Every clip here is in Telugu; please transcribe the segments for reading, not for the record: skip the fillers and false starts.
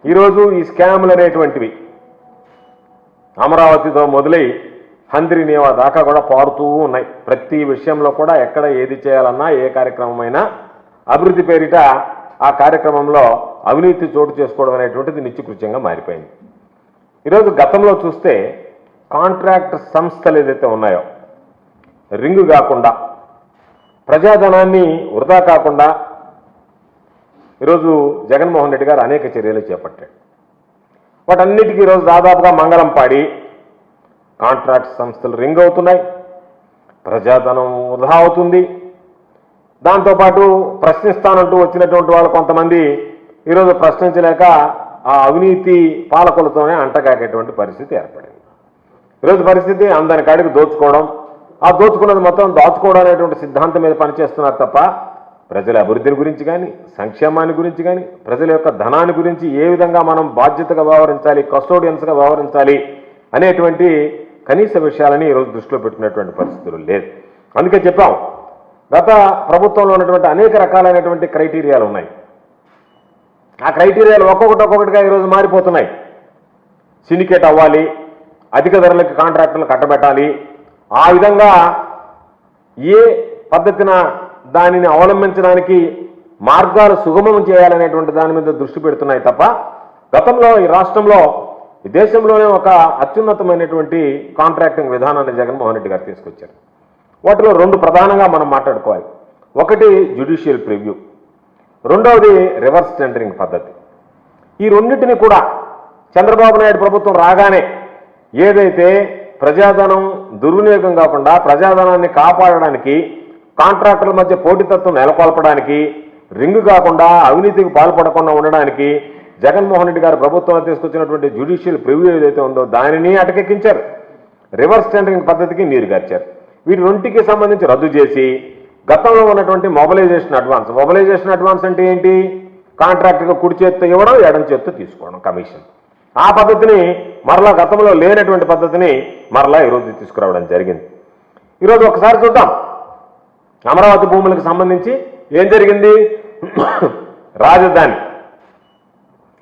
ఈరోజు ఈ స్కాములు అనేటువంటివి అమరావతితో మొదలై హంద్రీనేవా దాకా కూడా పారుతూ ఉన్నాయి. ప్రతి విషయంలో కూడా ఎక్కడ ఏది చేయాలన్నా ఏ కార్యక్రమమైనా అభివృద్ధి పేరిట ఆ కార్యక్రమంలో అవినీతి చోటు చేసుకోవడం అనేటువంటిది నిత్యకృత్యంగా మారిపోయింది. ఈరోజు గతంలో చూస్తే కాంట్రాక్ట్ సంస్థలు ఏదైతే ఉన్నాయో రింగు కాకుండా ప్రజాధనాన్ని వృధా కాకుండా ఈరోజు జగన్మోహన్ రెడ్డి గారు అనేక చర్యలు చేపట్టాడు. వాటన్నిటికీ ఈరోజు దాదాపుగా మంగళం పాడి కాంట్రాక్ట్ సంస్థలు రింగ్ అవుతున్నాయి, ప్రజాధనం వృధా అవుతుంది. దాంతోపాటు ప్రశ్నిస్తానంటూ వచ్చినటువంటి వాళ్ళు కొంతమంది ఈరోజు ప్రశ్నించలేక ఆ అవినీతి పాలకులతోనే అంటగాకేటువంటి పరిస్థితి ఏర్పడింది. ఈరోజు పరిస్థితి అందరి కాడికి దోచుకోవడం, ఆ దోచుకున్నది మొత్తం దాచుకోవడం అనేటువంటి సిద్ధాంతం మీద పనిచేస్తున్నారు తప్ప ప్రజల అభివృద్ధిని గురించి కానీ సంక్షేమాన్ని గురించి కానీ ప్రజల యొక్క ధనాన్ని గురించి ఏ విధంగా మనం బాధ్యతగా వ్యవహరించాలి, కస్టోడియన్స్గా వ్యవహరించాలి అనేటువంటి కనీస విషయాలని ఈరోజు దృష్టిలో పెట్టుకునేటువంటి పరిస్థితులు లేదు. అందుకే చెప్పాం, గత ప్రభుత్వంలో ఉన్నటువంటి అనేక రకాలైనటువంటి క్రైటీరియాలు ఉన్నాయి. ఆ క్రైటీరియాలు ఒక్కొక్కటిగా ఈరోజు మారిపోతున్నాయి. సిండికేట్ అవ్వాలి, అధిక ధరలకు కాంట్రాక్టులు కట్టబెట్టాలి, ఆ విధంగా ఏ పద్ధతిన దానిని అవలంబించడానికి మార్గాలు సుగమం చేయాలనేటువంటి దాని మీద దృష్టి పెడుతున్నాయి తప్ప గతంలో ఈ రాష్ట్రంలో ఈ దేశంలోనే ఒక అత్యున్నతమైనటువంటి కాంట్రాక్టింగ్ విధానాన్ని జగన్మోహన్ రెడ్డి గారు తీసుకొచ్చారు. వాటిలో రెండు ప్రధానంగా మనం మాట్లాడుకోవాలి. ఒకటి జ్యుడిషియల్ ప్రివ్యూ, రెండవది రివర్స్ టెండరింగ్ పద్ధతి. ఈ రెండింటిని కూడా చంద్రబాబు నాయుడు ప్రభుత్వం రాగానే ఏదైతే ప్రజాధనం దుర్వినియోగం కాకుండా ప్రజాధనాన్ని కాపాడడానికి, కాంట్రాక్టుల మధ్య పోటీతత్వం నెలకొల్పడానికి, రింగు కాకుండా అవినీతికి పాల్పడకుండా ఉండడానికి జగన్మోహన్ రెడ్డి గారు ప్రభుత్వంలో తీసుకొచ్చినటువంటి జ్యుడిషియల్ ప్రివ్యూ ఏదైతే ఉందో దానిని అటకెక్కించారు. రివర్స్ టెండరింగ్ పద్ధతికి నీరు గార్చారు. వీటి రెండింటికి సంబంధించి రద్దు చేసి గతంలో ఉన్నటువంటి మొబిలైజేషన్ అడ్వాన్స్ అంటే ఏంటి? కాంట్రాక్టుగా కుడి చేత్తో ఇవ్వడం, ఎడం చేత్తో తీసుకోవడం కమిషన్. ఆ పద్ధతిని మరలా గతంలో లేనటువంటి పద్ధతిని మరలా ఈరోజు తీసుకురావడం జరిగింది. ఈరోజు ఒకసారి చూద్దాం అమరావతి భూములకు సంబంధించి ఏం జరిగింది. రాజధాని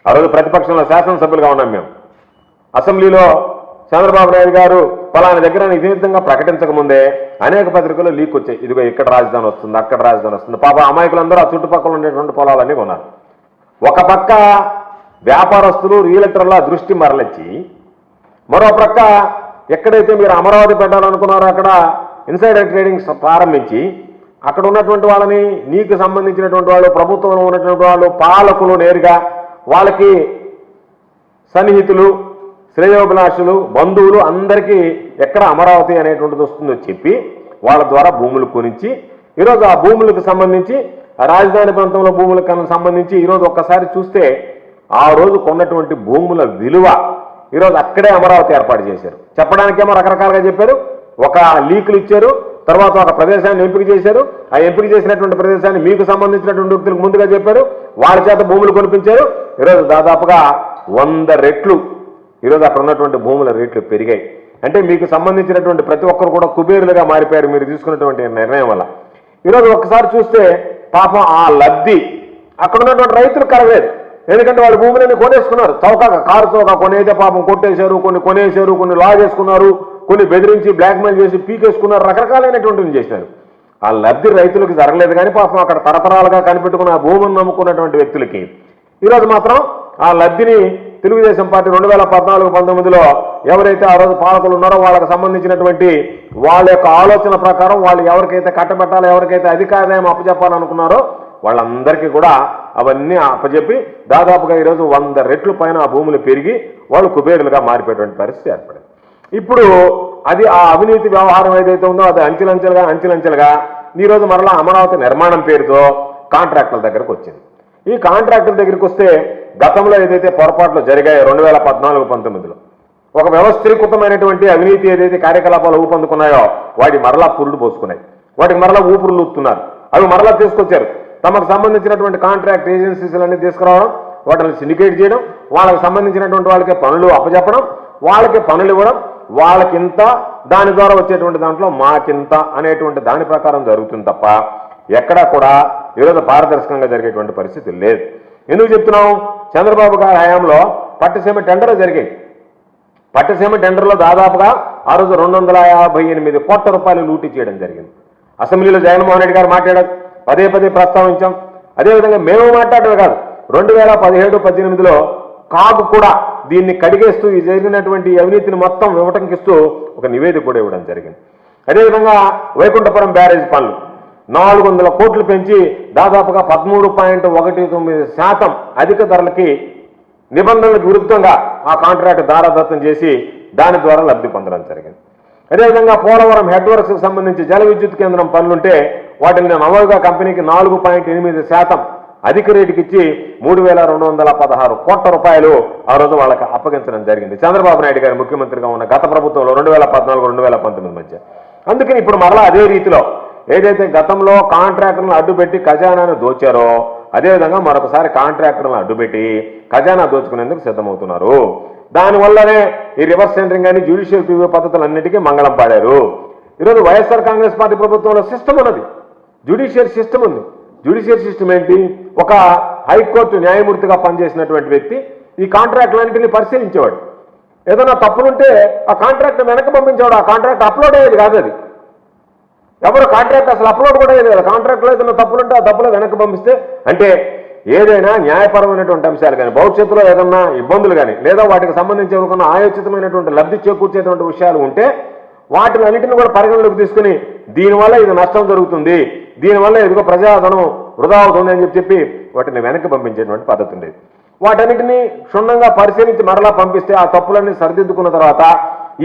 ఆ రోజు ప్రతిపక్షంలో శాసనసభ్యులుగా ఉన్నాం మేము. అసెంబ్లీలో చంద్రబాబు నాయుడు గారు ఫలానా దగ్గర నిజంగా ప్రకటించకముందే అనేక పత్రికలు లీక్ వచ్చాయి. ఇదిగో ఇక్కడ రాజధాని వస్తుంది, అక్కడ రాజధాని వస్తుంది. పాప అమాయకులందరూ ఆ చుట్టుపక్కల ఉండేటువంటి పొలాలన్నీ కొన్నారు. ఒక పక్క వ్యాపారస్తులు రియల్టర్ల దృష్టి మరలించి, మరో ప్రక్క ఎక్కడైతే మీరు అమరావతి పెట్టాలనుకున్నారో అక్కడ ఇన్సైడర్ ట్రేడింగ్ ప్రారంభించి అక్కడ ఉన్నటువంటి వాళ్ళని, నీకు సంబంధించినటువంటి వాళ్ళు, ప్రభుత్వంలో ఉన్నటువంటి వాళ్ళు, పాలకులు నేరుగా వాళ్ళకి సన్నిహితులు, శ్రేయోభిలాషులు, బంధువులు అందరికీ ఎక్కడ అమరావతి అనేటువంటిది వస్తుందో చెప్పి వాళ్ళ ద్వారా భూములు కొనించి ఈరోజు ఆ భూములకు సంబంధించి రాజధాని ప్రాంతంలో భూములకు సంబంధించి ఈరోజు ఒక్కసారి చూస్తే ఆ రోజు కొన్నటువంటి భూముల విలువ ఈరోజు అక్కడే అమరావతి ఏర్పాటు చేశారు. చెప్పడానికేమో రకరకాలుగా చెప్పారు. ఒక లీకులు ఇచ్చారు, తర్వాత ఒక ప్రదేశాన్ని ఎంపిక చేశారు. ఆ ఎంపిక చేసినటువంటి ప్రదేశాన్ని మీకు సంబంధించినటువంటి వ్యక్తులకు ముందుగా చెప్పారు, వాళ్ళ చేత భూములు కొనిపించారు. ఈరోజు దాదాపుగా 100 రెట్లు ఈరోజు అక్కడ ఉన్నటువంటి భూముల రేట్లు పెరిగాయి. అంటే మీకు సంబంధించినటువంటి ప్రతి ఒక్కరు కూడా కుబేరులుగా మారిపోయారు మీరు తీసుకున్నటువంటి నిర్ణయం వల్ల. ఈరోజు ఒక్కసారి చూస్తే పాపం ఆ లబ్ధి అక్కడ ఉన్నటువంటి రైతులు కరగలేదు. ఎందుకంటే వాళ్ళు భూములన్నీ కొనేసుకున్నారు. చౌకగా కారు చౌక కొనేదే పాపం కొట్టేశారు, కొన్ని కొనేశారు, కొన్ని లా చేసుకున్నారు, కొన్ని బెదిరించి బ్లాక్మెయిల్ చేసి పీకేసుకున్నారు, రకరకాలైనటువంటివి చేశారు. ఆ లబ్ధి రైతులకు జరగలేదు. కానీ పాపం అక్కడ తరతరాలుగా కనిపెట్టుకున్న ఆ భూములను నమ్ముకున్నటువంటి వ్యక్తులకి ఈరోజు మాత్రం ఆ లబ్ధిని తెలుగుదేశం పార్టీ 2014-19లో ఎవరైతే ఆ రోజు పాలకులు ఉన్నారో వాళ్ళకి సంబంధించినటువంటి వాళ్ళ యొక్క ఆలోచన ప్రకారం వాళ్ళు ఎవరికైతే కట్టబెట్టాలో, ఎవరికైతే అధికారం అప్పచెప్పాలనుకున్నారో వాళ్ళందరికీ కూడా అవన్నీ అప్పచెప్పి దాదాపుగా ఈరోజు 100 రెట్లు పైన ఆ భూములు పెరిగి వాళ్ళు కుబేరులుగా మారిపోయేటువంటి పరిస్థితి ఏర్పడింది. ఇప్పుడు అది ఆ అవినీతి వ్యవహారం ఏదైతే ఉందో అది అంచెలంచెలుగా ఈరోజు మరలా అమరావతి నిర్మాణం పేరుతో కాంట్రాక్టుల దగ్గరకు వచ్చింది. ఈ కాంట్రాక్టుల దగ్గరికి వస్తే గతంలో ఏదైతే పొరపాట్లు జరిగాయో 2014-19లో ఒక వ్యవస్థీకృతమైనటువంటి అవినీతి ఏదైతే కార్యకలాపాలు ఊపందుకున్నాయో వాటి మరలా పురుడు పోసుకున్నాయి, వాటికి మరలా ఊపురులు ఊపుతున్నారు. అవి మరలా తీసుకొచ్చారు. తమకు సంబంధించినటువంటి కాంట్రాక్ట్ ఏజెన్సీలన్నీ తీసుకురావడం, వాటిని సిండికేట్ చేయడం, వాళ్ళకి సంబంధించినటువంటి వాళ్ళకి పనులు అప్పచెప్పడం, వాళ్ళకి పనులు ఇవ్వడం, వాళ్ళకింత, దాని ద్వారా వచ్చేటువంటి దాంట్లో మాకింత అనేటువంటి దాని ప్రకారం జరుగుతుంది తప్ప ఎక్కడా కూడా ఈరోజు పారదర్శకంగా జరిగేటువంటి పరిస్థితి లేదు. ఎందుకు చెప్తున్నాం? చంద్రబాబు గారి హయాంలో పట్టిసీమ టెండర్ జరిగాయి. పట్టిసీమ టెండర్లో దాదాపుగా ఆ రోజు 258 కోట్ల రూపాయలు లూటీ చేయడం జరిగింది. అసెంబ్లీలో జగన్మోహన్ రెడ్డి గారు మాట్లాడారు, పదే పదే ప్రస్తావించాం. అదేవిధంగా మేము మాట్లాడమే కాదు, 2017-18లో కాగు కూడా దీన్ని కడిగేస్తూ ఈ జరిగినటువంటి అవినీతిని మొత్తం వివటంకిస్తూ ఒక నివేదిక కూడా ఇవ్వడం జరిగింది. అదేవిధంగా వైకుంఠపురం బ్యారేజ్ పనులు 400 కోట్లు పెంచి దాదాపుగా 13.19% అధిక ధరలకి నిబంధనలకు విరుద్ధంగా ఆ కాంట్రాక్ట్ దారాదత్తం చేసి దాని ద్వారా లబ్ధి పొందడం జరిగింది. అదేవిధంగా పోలవరం హెడ్ వర్క్స్కి సంబంధించి జల విద్యుత్ కేంద్రం పనులుంటే వాటిని నమోదుగా కంపెనీకి 4.8% అధిక రేటుకి ఇచ్చి 3,216 కోట్ల రూపాయలు ఆ రోజు వాళ్ళకి అప్పగించడం జరిగింది చంద్రబాబు నాయుడు గారు ముఖ్యమంత్రిగా ఉన్న గత ప్రభుత్వంలో 2014-2019 మధ్య. అందుకని ఇప్పుడు మరలా అదే రీతిలో ఏదైతే గతంలో కాంట్రాక్టర్లను అడ్డుపెట్టి ఖజానాను దోచారో అదేవిధంగా మరొకసారి కాంట్రాక్టర్లను అడ్డుపెట్టి ఖజానా దోచుకునేందుకు సిద్ధమవుతున్నారు. దానివల్లనే ఈ రివర్స్ టెండరింగ్ అని జ్యుడిషియల్ ప్రివ్యూ పద్ధతులన్నిటికీ మంగళం పాడారు. ఈరోజు వైఎస్ఆర్ కాంగ్రెస్ పార్టీ ప్రభుత్వంలో సిస్టమ్ ఉన్నది, జ్యుడిషియల్ సిస్టమ్ ఉంది. జ్యుడిషియల్ సిస్టమ్ ఏంటి? ఒక హైకోర్టు న్యాయమూర్తిగా పనిచేసినటువంటి వ్యక్తి ఈ కాంట్రాక్టులన్నింటినీ పరిశీలించేవాడు. ఏదైనా తప్పులుంటే ఆ కాంట్రాక్ట్ వెనక్కి పంపించేవాడు. ఆ కాంట్రాక్ట్ అప్లోడ్ అయ్యేది కాదు. అది ఎవరు కాంట్రాక్ట్ అసలు అప్లోడ్ కూడా అయ్యేది కదా. కాంట్రాక్ట్లో ఏదైనా తప్పులుంటే ఆ తప్పులో వెనక్కి పంపిస్తే అంటే ఏదైనా న్యాయపరమైనటువంటి అంశాలు కానీ భవిష్యత్తులో ఏదన్నా ఇబ్బందులు కానీ లేదా వాటికి సంబంధించి ఎవరికన్నా ఆయోచితమైనటువంటి లబ్ధి చేకూర్చేటువంటి విషయాలు ఉంటే వాటిని అన్నింటిని కూడా పరిగణలోకి తీసుకుని దీనివల్ల ఇది నష్టం జరుగుతుంది, దీనివల్ల ఇదిగో ప్రజాధనం వృధా అవుతుంది అని చెప్పి వాటిని వెనక్కి పంపించేటువంటి పద్ధతి ఉండేది. వాటన్నిటిని క్షుణ్ణంగా పరిశీలించి మరలా పంపిస్తే ఆ తప్పులన్నీ సరిదిద్దుకున్న తర్వాత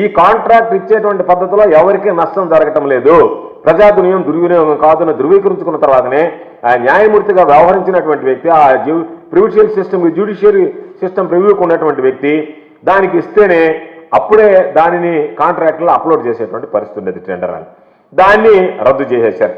ఈ కాంట్రాక్ట్ ఇచ్చేటువంటి పద్ధతిలో ఎవరికీ నష్టం జరగటం లేదు, ప్రజాధనం దుర్వినియోగం కాదని ధృవీకరించుకున్న తర్వాతనే ఆ న్యాయమూర్తిగా వ్యవహరించినటువంటి వ్యక్తి ఆ జ్యుడిషియరీ సిస్టమ్ ప్రివ్యూకి ఉన్నటువంటి వ్యక్తి దానికి ఇస్తేనే అప్పుడే దానిని కాంట్రాక్ట్లో అప్లోడ్ చేసేటువంటి పరిస్థితి ఉండేది టెండర్ అని. దాన్ని రద్దు చేసేశారు.